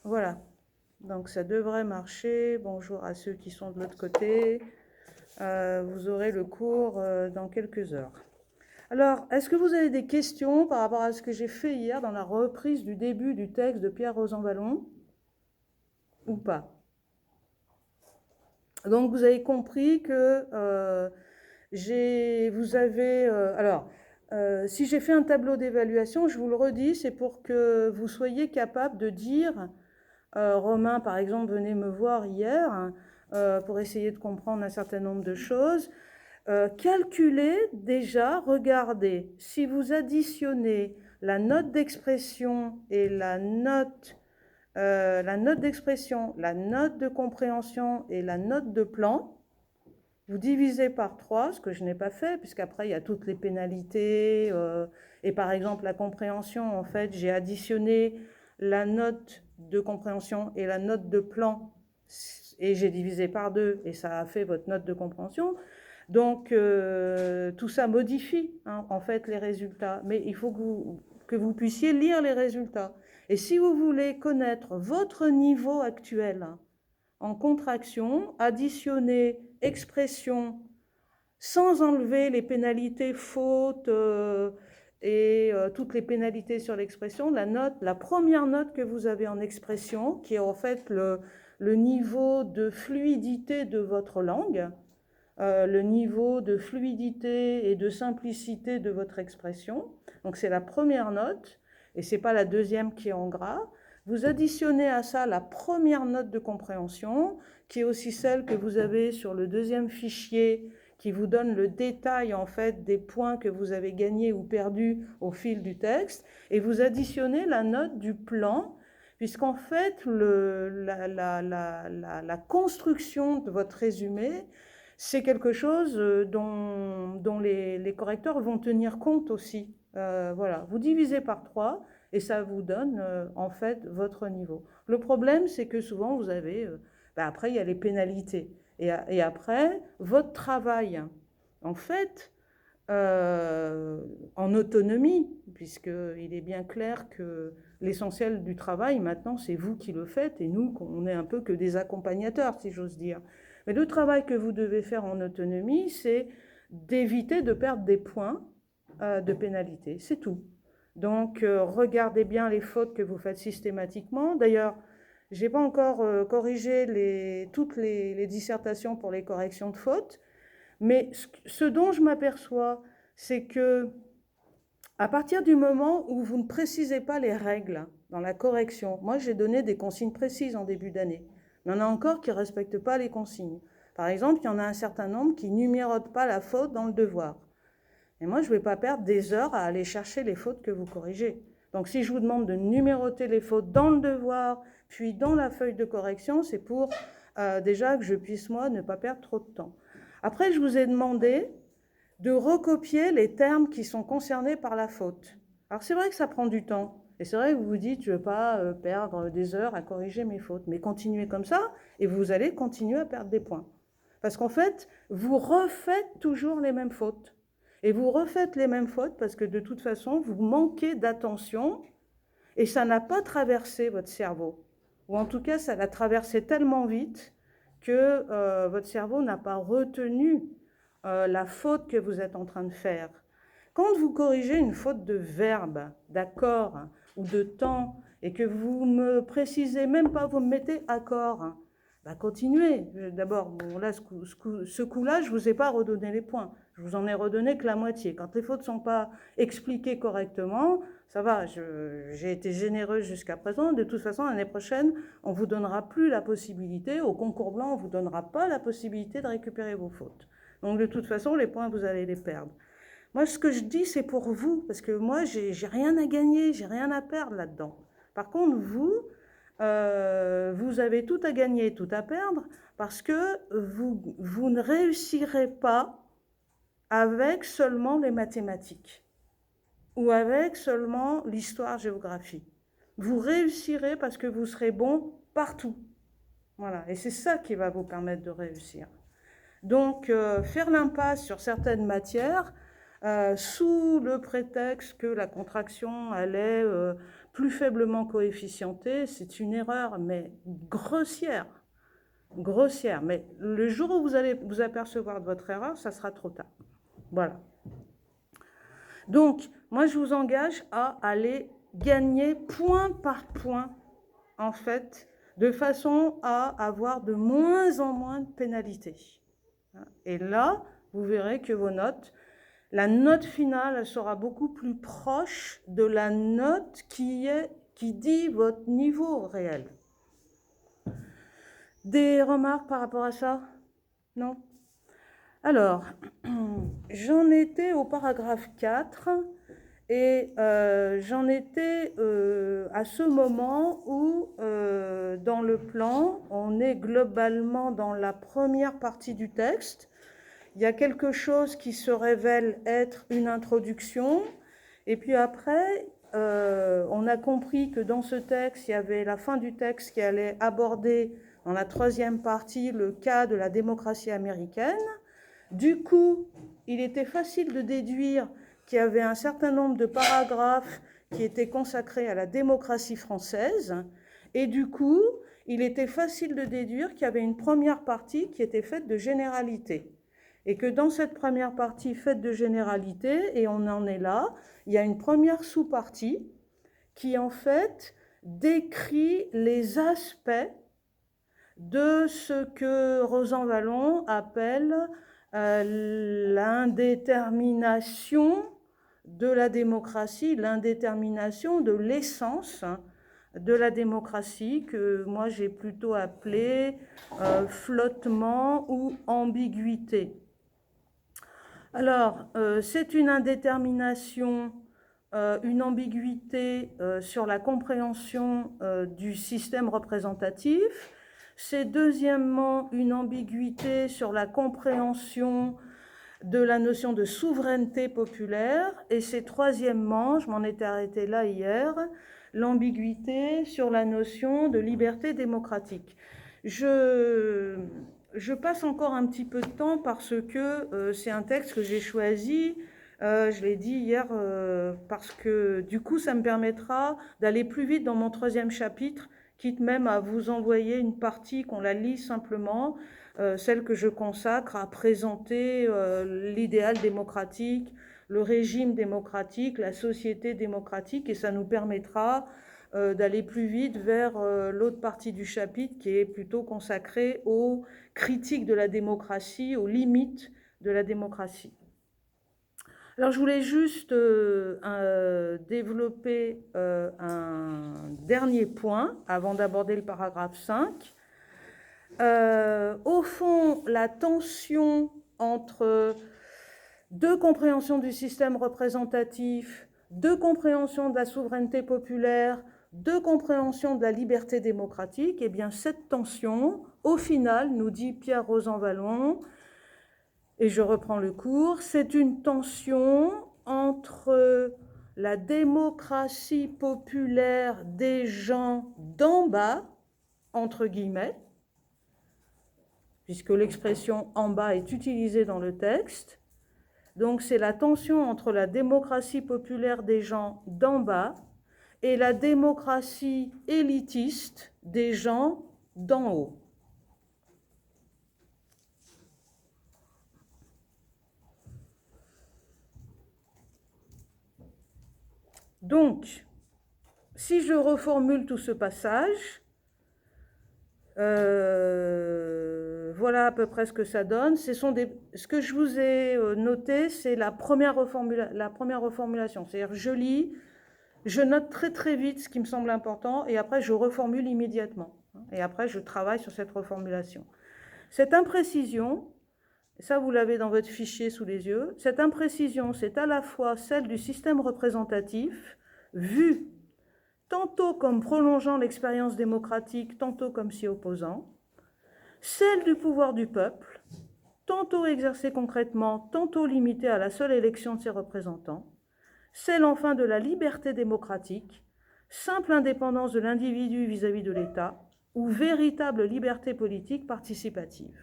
Voilà. Donc ça devrait marcher. Bonjour à ceux qui sont de l'autre côté. Vous aurez le cours dans quelques heures. Alors, est-ce que vous avez des questions par rapport à ce que j'ai fait hier dans la reprise du début du texte de Pierre Rosanvallon ou pas? Donc vous avez compris que vous avez... si j'ai fait un tableau d'évaluation, je vous le redis, c'est pour que vous soyez capable de dire... Romain, par exemple, venait me voir hier pour essayer de comprendre un certain nombre de choses. Calculez déjà, regardez, si vous additionnez la note d'expression et la note d'expression, la note de compréhension et la note de plan, vous divisez par 3, ce que je n'ai pas fait, puisqu'après il y a toutes les pénalités. Et par exemple, la compréhension, en fait, j'ai additionné la note de compréhension et la note de plan, et j'ai divisé par 2, et ça a fait votre note de compréhension. Donc, tout ça modifie, hein, en fait, les résultats. Mais il faut que vous puissiez lire les résultats. Et si vous voulez connaître votre niveau actuel en contraction, additionner expression sans enlever les pénalités fautes toutes les pénalités sur l'expression, la première note que vous avez en expression, qui est en fait le niveau de fluidité de votre langue, le niveau de fluidité et de simplicité de votre expression. Donc c'est la première note, et ce n'est pas la deuxième qui est en gras. Vous additionnez à ça la première note de compréhension, qui est aussi celle que vous avez sur le deuxième fichier, qui vous donne le détail en fait des points que vous avez gagnés ou perdus au fil du texte, et vous additionnez la note du plan, puisqu'en fait la construction de votre résumé, c'est quelque chose dont les correcteurs vont tenir compte aussi. Voilà, vous divisez par 3 et ça vous donne en fait votre niveau. Le problème, c'est que souvent vous avez, après il y a les pénalités et après votre travail. En fait, en autonomie, puisqu'il est bien clair que l'essentiel du travail maintenant, c'est vous qui le faites et nous, on est un peu que des accompagnateurs, si j'ose dire. Mais le travail que vous devez faire en autonomie, c'est d'éviter de perdre des points de pénalité, c'est tout. Donc, regardez bien les fautes que vous faites systématiquement. D'ailleurs, je n'ai pas encore corrigé toutes les dissertations pour les corrections de fautes, mais ce dont je m'aperçois, c'est que à partir du moment où vous ne précisez pas les règles dans la correction, moi j'ai donné des consignes précises en début d'année, il y en a encore qui ne respectent pas les consignes. Par exemple, il y en a un certain nombre qui ne numérotent pas la faute dans le devoir. Et moi, je ne vais pas perdre des heures à aller chercher les fautes que vous corrigez. Donc si je vous demande de numéroter les fautes dans le devoir, puis dans la feuille de correction, c'est pour déjà que je puisse, moi, ne pas perdre trop de temps. Après, je vous ai demandé de recopier les termes qui sont concernés par la faute. Alors c'est vrai que ça prend du temps. Et c'est vrai que vous vous dites, je ne veux pas perdre des heures à corriger mes fautes. Mais continuez comme ça et vous allez continuer à perdre des points. Parce qu'en fait, vous refaites toujours les mêmes fautes. Et vous refaites les mêmes fautes parce que de toute façon, vous manquez d'attention et ça n'a pas traversé votre cerveau. Ou en tout cas, ça l'a traversé tellement vite que votre cerveau n'a pas retenu la faute que vous êtes en train de faire. Quand vous corrigez une faute de verbe, d'accord, ou de temps, et que vous me précisez même pas, vous me mettez accord, continuez. D'abord, bon, là, ce coup-là, je ne vous ai pas redonné les points. Je vous en ai redonné que la moitié. Quand les fautes ne sont pas expliquées correctement, ça va, j'ai été généreuse jusqu'à présent. De toute façon, l'année prochaine, on ne vous donnera plus la possibilité, au concours blanc, on ne vous donnera pas la possibilité de récupérer vos fautes. Donc de toute façon, les points, vous allez les perdre. Moi, ce que je dis, c'est pour vous, parce que moi, j'ai rien à gagner, j'ai rien à perdre là-dedans. Par contre, vous avez tout à gagner, tout à perdre, parce que vous ne réussirez pas avec seulement les mathématiques ou avec seulement l'histoire-géographie. Vous réussirez parce que vous serez bon partout. Voilà, et c'est ça qui va vous permettre de réussir. Donc, faire l'impasse sur certaines matières, sous le prétexte que la contraction allait plus faiblement coefficienté, c'est une erreur, mais grossière. Grossière. Mais le jour où vous allez vous apercevoir de votre erreur, ça sera trop tard. Voilà. Donc, moi, je vous engage à aller gagner point par point, en fait, de façon à avoir de moins en moins de pénalités. Et là, vous verrez que vos notes, la note finale, elle sera beaucoup plus proche de la note qui dit votre niveau réel. Des remarques par rapport à ça? Non? Alors, j'en étais au paragraphe 4 et j'en étais à ce moment où, dans le plan, on est globalement dans la première partie du texte. Il y a quelque chose qui se révèle être une introduction, et puis après, on a compris que dans ce texte, il y avait la fin du texte qui allait aborder, dans la troisième partie, le cas de la démocratie américaine. Du coup, il était facile de déduire qu'il y avait un certain nombre de paragraphes qui étaient consacrés à la démocratie française, et du coup, il était facile de déduire qu'il y avait une première partie qui était faite de généralités. Et que dans cette première partie faite de généralités, et on en est là, il y a une première sous-partie qui, en fait, décrit les aspects de ce que Rosan-Vallon appelle l'indétermination de la démocratie, l'indétermination de l'essence de la démocratie, que moi j'ai plutôt appelé flottement ou ambiguïté. Alors, c'est une indétermination, une ambiguïté sur la compréhension du système représentatif. C'est deuxièmement une ambiguïté sur la compréhension de la notion de souveraineté populaire. Et c'est troisièmement, je m'en étais arrêtée là hier, l'ambiguïté sur la notion de liberté démocratique. Je passe encore un petit peu de temps parce que c'est un texte que j'ai choisi, je l'ai dit hier, parce que du coup ça me permettra d'aller plus vite dans mon troisième chapitre, quitte même à vous envoyer une partie, qu'on la lise simplement, celle que je consacre à présenter l'idéal démocratique, le régime démocratique, la société démocratique, et ça nous permettra d'aller plus vite vers l'autre partie du chapitre qui est plutôt consacrée aux critiques de la démocratie, aux limites de la démocratie. Alors je voulais juste développer un dernier point avant d'aborder le paragraphe 5. Au fond, la tension entre deux compréhensions du système représentatif, deux compréhensions de la souveraineté populaire, deux compréhensions de la liberté démocratique, eh bien cette tension, au final, nous dit Pierre Rosan-Vallon, et je reprends le cours, c'est une tension entre la démocratie populaire des gens d'en bas, entre guillemets, puisque l'expression « en bas » est utilisée dans le texte. Donc c'est la tension entre la démocratie populaire des gens d'en bas et la démocratie élitiste des gens d'en haut. Donc, si je reformule tout ce passage, voilà à peu près ce que ça donne. Ce que je vous ai noté, c'est la première reformulation. C'est-à-dire, je lis, je note très très vite ce qui me semble important, et après je reformule immédiatement. Et après, je travaille sur cette reformulation. Cette imprécision, ça vous l'avez dans votre fichier sous les yeux, cette imprécision, c'est à la fois celle du système représentatif, vu tantôt comme prolongeant l'expérience démocratique, tantôt comme s'y opposant, celle du pouvoir du peuple, tantôt exercée concrètement, tantôt limitée à la seule élection de ses représentants, celle enfin de la liberté démocratique, simple indépendance de l'individu vis-à-vis de l'État, ou véritable liberté politique participative.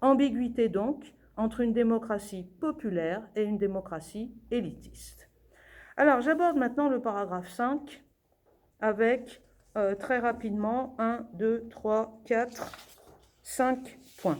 Ambiguïté donc entre une démocratie populaire et une démocratie élitiste. Alors j'aborde maintenant le paragraphe 5, avec très rapidement 1, 2, 3, 4, 5 points.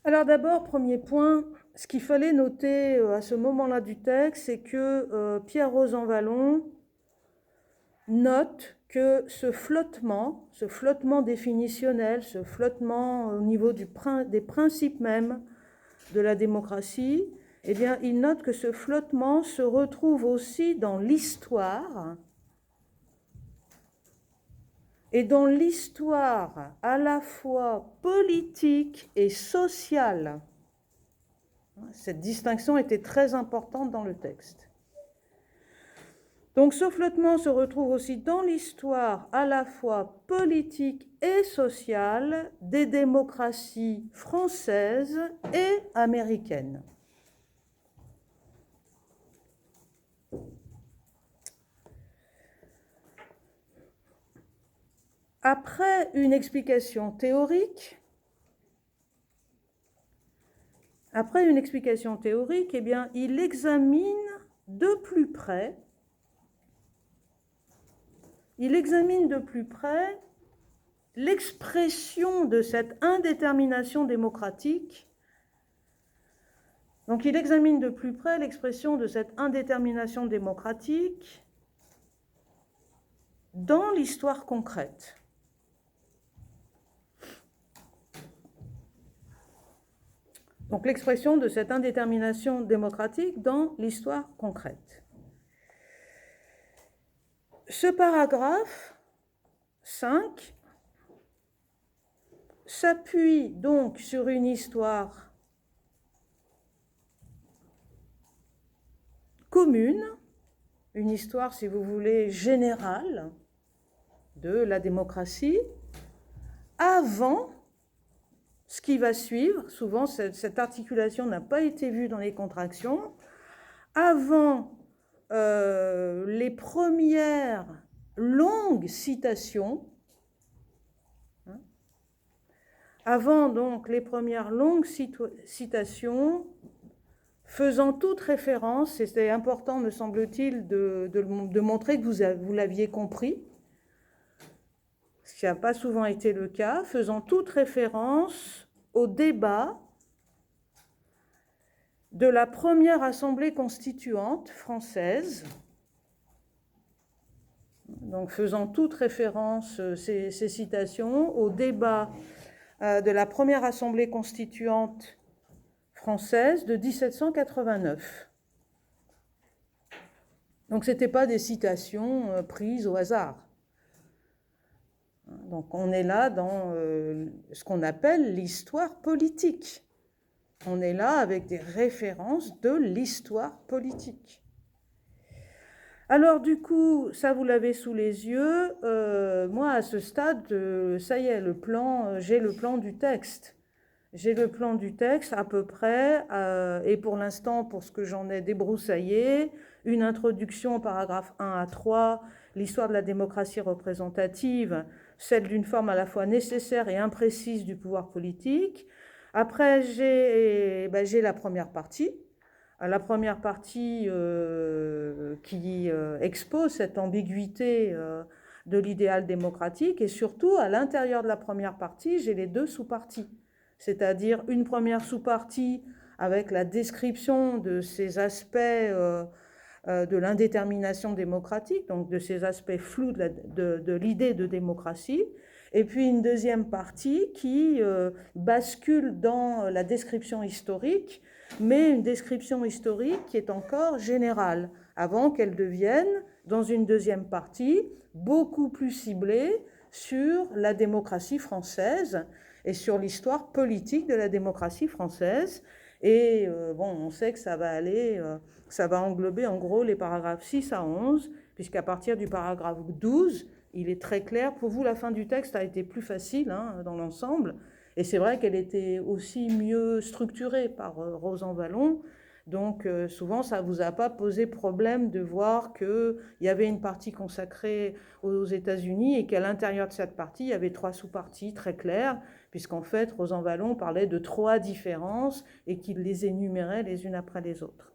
Alors d'abord, premier point, ce qu'il fallait noter à ce moment-là du texte, c'est que Pierre Rosanvallon note que ce flottement définitionnel, ce flottement au niveau des principes mêmes de la démocratie, eh bien, il note que ce flottement se retrouve aussi dans l'histoire, et dans l'histoire à la fois politique et sociale. Cette distinction était très importante dans le texte. Donc ce flottement se retrouve aussi dans l'histoire à la fois politique et sociale des démocraties françaises et américaines. Après une explication théorique, eh bien, il examine de plus près l'expression de cette indétermination démocratique. Donc il examine de plus près l'expression de cette indétermination démocratique dans l'histoire concrète. Donc l'expression de cette indétermination démocratique dans l'histoire concrète. Ce paragraphe 5 s'appuie donc sur une histoire commune, une histoire, si vous voulez, générale de la démocratie, avant ce qui va suivre. Souvent, cette articulation n'a pas été vue dans les contractions. Avant les premières longues citations, avant donc les premières longues citations, faisant toute référence, et c'est important, me semble-t-il, de montrer que vous l'aviez compris, ce qui n'a pas souvent été le cas, faisant toute référence au débat de la première Assemblée constituante française, donc faisant toute référence, ces citations, au débat de la première Assemblée constituante française de 1789. Donc ce n'étaient pas des citations prises au hasard. Donc on est là dans ce qu'on appelle l'histoire politique. On est là avec des références de l'histoire politique. Alors du coup, ça vous l'avez sous les yeux. Moi, à ce stade, ça y est, j'ai le plan du texte. J'ai le plan du texte à peu près, et pour l'instant, pour ce que j'en ai débroussaillé, une introduction au paragraphe 1 à 3, l'histoire de la démocratie représentative, celle d'une forme à la fois nécessaire et imprécise du pouvoir politique. Après, j'ai la première partie. La première partie qui expose cette ambiguïté de l'idéal démocratique, et surtout, à l'intérieur de la première partie, j'ai les deux sous-parties. C'est-à-dire une première sous-partie avec la description de ces aspects de l'indétermination démocratique, donc de ces aspects flous de l'idée de démocratie, et puis une deuxième partie qui bascule dans la description historique, mais une description historique qui est encore générale, avant qu'elle devienne, dans une deuxième partie, beaucoup plus ciblée sur la démocratie française et sur l'histoire politique de la démocratie française. Et on sait que ça va englober en gros les paragraphes 6 à 11, puisqu'à partir du paragraphe 12, il est très clair. Pour vous, la fin du texte a été plus facile dans l'ensemble, et c'est vrai qu'elle était aussi mieux structurée par Rosanvallon. Donc souvent, ça ne vous a pas posé problème de voir qu'il y avait une partie consacrée aux États-Unis et qu'à l'intérieur de cette partie, il y avait 3 sous-parties très claires, puisqu'en fait, Rosanvallon parlait de 3 différences et qu'il les énumérait les unes après les autres.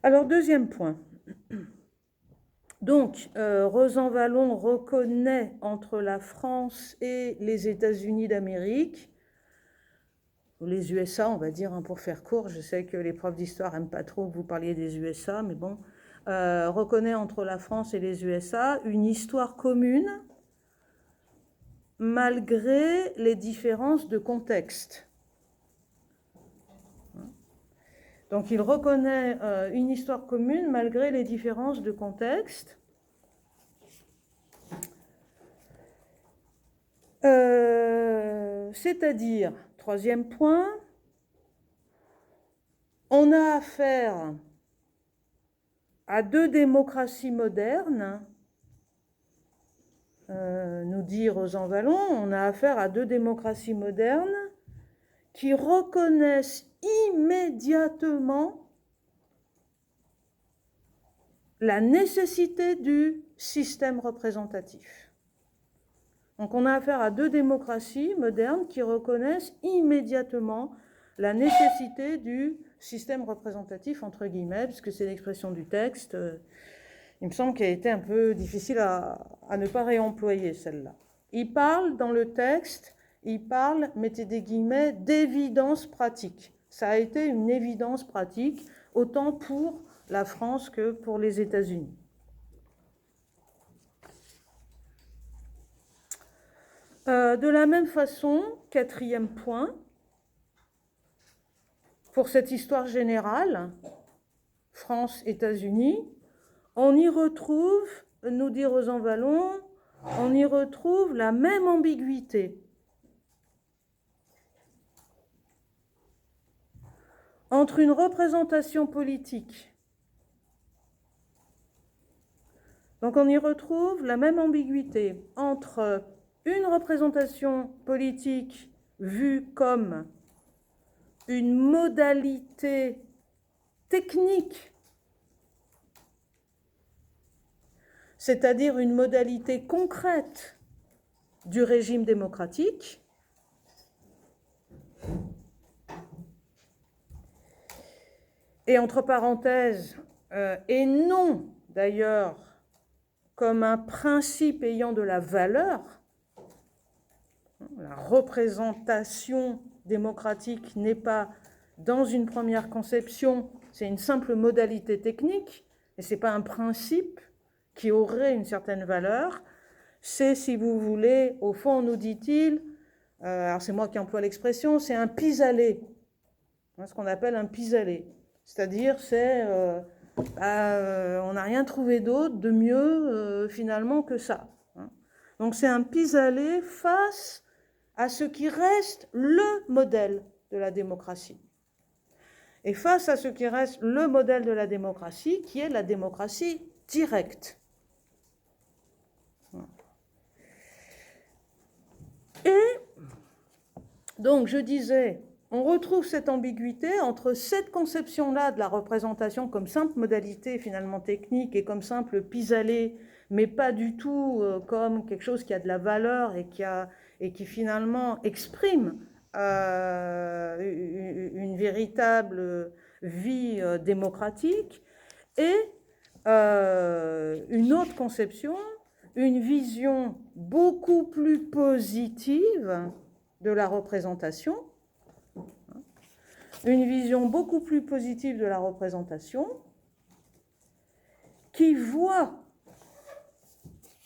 Alors, deuxième point. Donc, Rosan-Vallon reconnaît entre la France et les États-Unis d'Amérique, ou les USA, on va dire, hein, pour faire court, je sais que les profs d'histoire n'aiment pas trop que vous parliez des USA, mais bon, reconnaît entre la France et les USA une histoire commune malgré les différences de contexte. Donc il reconnaît une histoire commune malgré les différences de contexte. C'est-à-dire, troisième point, on a affaire à deux démocraties modernes, nous dit Rosan-Vallon, on a affaire à deux démocraties modernes qui reconnaissent immédiatement la nécessité du système représentatif. Donc on a affaire à deux démocraties modernes qui reconnaissent immédiatement la nécessité du système représentatif, entre guillemets, puisque c'est l'expression du texte. Il me semble qu'elle a été un peu difficile à ne pas réemployer, celle-là. Il parle dans le texte, il parle, mettez des guillemets, d'évidence pratique. Ça a été une évidence pratique, autant pour la France que pour les États-Unis. De la même façon, quatrième point, pour cette histoire générale, France-États-Unis, on y retrouve, nous dit Rosan-Vallon, on y retrouve la même ambiguïté. Entre une représentation politique. Donc on y retrouve la même ambiguïté entre une représentation politique vue comme une modalité technique, c'est-à-dire une modalité concrète du régime démocratique, et entre parenthèses, et non d'ailleurs comme un principe ayant de la valeur. La représentation démocratique n'est pas, dans une première conception, c'est une simple modalité technique, et ce n'est pas un principe qui aurait une certaine valeur. C'est, si vous voulez, au fond, nous dit-il, alors c'est moi qui emploie l'expression, c'est un pis-aller, ce qu'on appelle un pis-aller. C'est-à-dire, c'est, on n'a rien trouvé d'autre, de mieux, finalement, que ça. Donc c'est un pis-aller face à ce qui reste le modèle de la démocratie. Et face à ce qui reste le modèle de la démocratie, qui est la démocratie directe. Et donc je disais, on retrouve cette ambiguïté entre cette conception-là de la représentation comme simple modalité finalement technique et comme simple pis-aller, mais pas du tout comme quelque chose qui a de la valeur et qui finalement exprime une véritable vie démocratique, et une autre conception, une vision beaucoup plus positive de la représentation, une vision beaucoup plus positive de la représentation, qui voit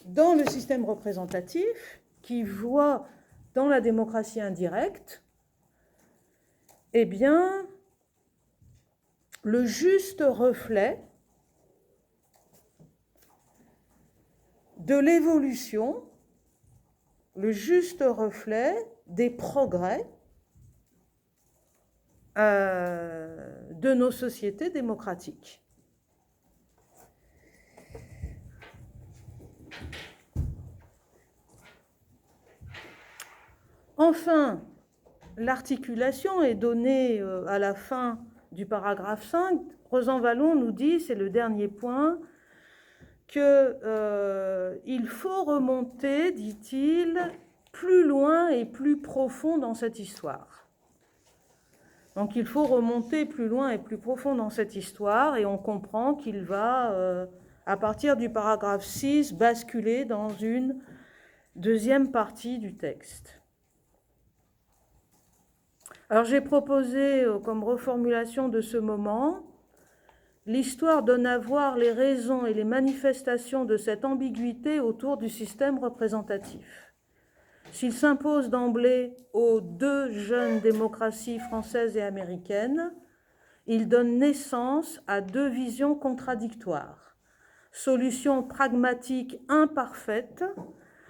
dans le système représentatif, qui voit dans la démocratie indirecte, eh bien, le juste reflet de l'évolution, le juste reflet des progrès de nos sociétés démocratiques. Enfin, l'articulation est donnée à la fin du paragraphe 5. Rosan-Vallon nous dit, c'est le dernier point, qu'il faut remonter, dit-il, plus loin et plus profond dans cette histoire. Donc il faut remonter plus loin et plus profond dans cette histoire, et on comprend qu'il va, à partir du paragraphe 6, basculer dans une deuxième partie du texte. Alors j'ai proposé comme reformulation de ce moment: l'histoire donne à voir les raisons et les manifestations de cette ambiguïté autour du système représentatif. S'il s'impose d'emblée aux deux jeunes démocraties françaises et américaines, il donne naissance à deux visions contradictoires. Solution pragmatique imparfaite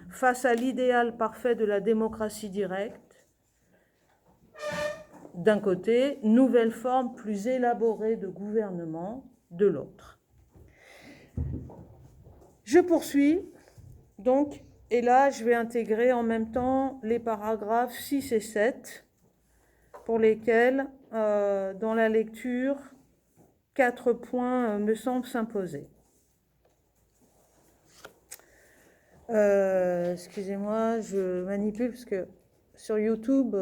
face à l'idéal parfait de la démocratie directe, d'un côté, nouvelle forme plus élaborée de gouvernement de l'autre. Je poursuis donc, et là je vais intégrer en même temps les paragraphes 6 et 7, pour lesquels, dans la lecture, 4 points me semblent s'imposer. Excusez-moi, je manipule parce que sur YouTube,